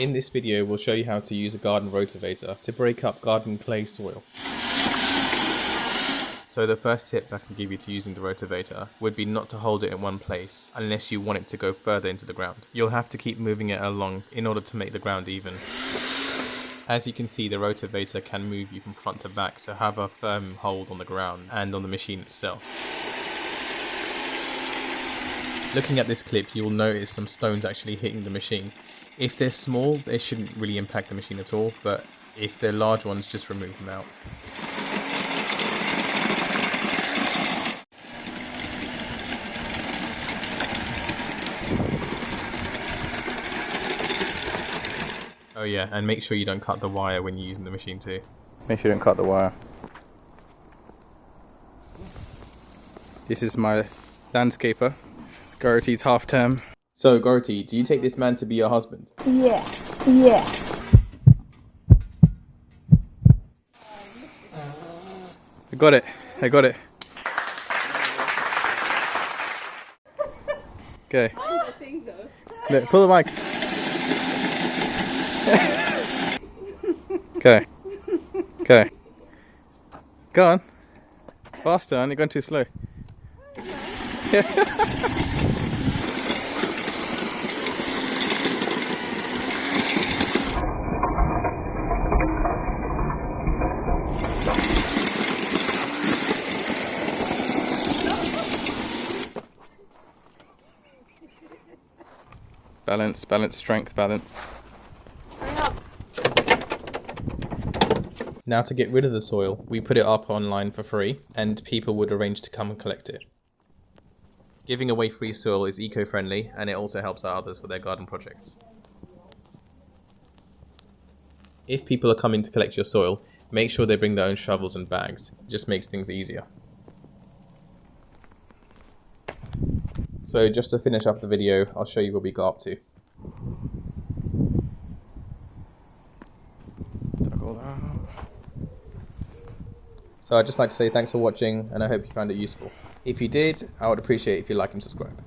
In this video we'll show you how to use a garden rotavator to break up garden clay soil. So the first tip I can give you to using the rotavator would be not to hold it in one place unless you want it to go further into the ground. You'll have to keep moving it along in order to make the ground even. As you can see, the rotavator can move you from front to back, so have a firm hold on the ground and on the machine itself. Looking at this clip, you will notice some stones actually hitting the machine. If they're small, they shouldn't really impact the machine at all, but if they're large ones, just remove them out. Oh yeah, and make sure you don't cut the wire when you're using the machine too. Make sure you don't cut the wire. This is my landscaper. It's Goroty's half term. So Goroty, do you take this man to be your husband? Yeah. I got it. Okay. Look, pull the mic. Okay. Go on. Faster, and you're going too slow. Balance, strength, balance. Now to get rid of the soil, we put it up online for free and people would arrange to come and collect it. Giving away free soil is eco-friendly and it also helps out others for their garden projects. If people are coming to collect your soil, make sure they bring their own shovels and bags. It just makes things easier. So just to finish up the video, I'll show you what we got up to. So I'd just like to say thanks for watching and I hope you found it useful. If you did, I would appreciate if you like and subscribe.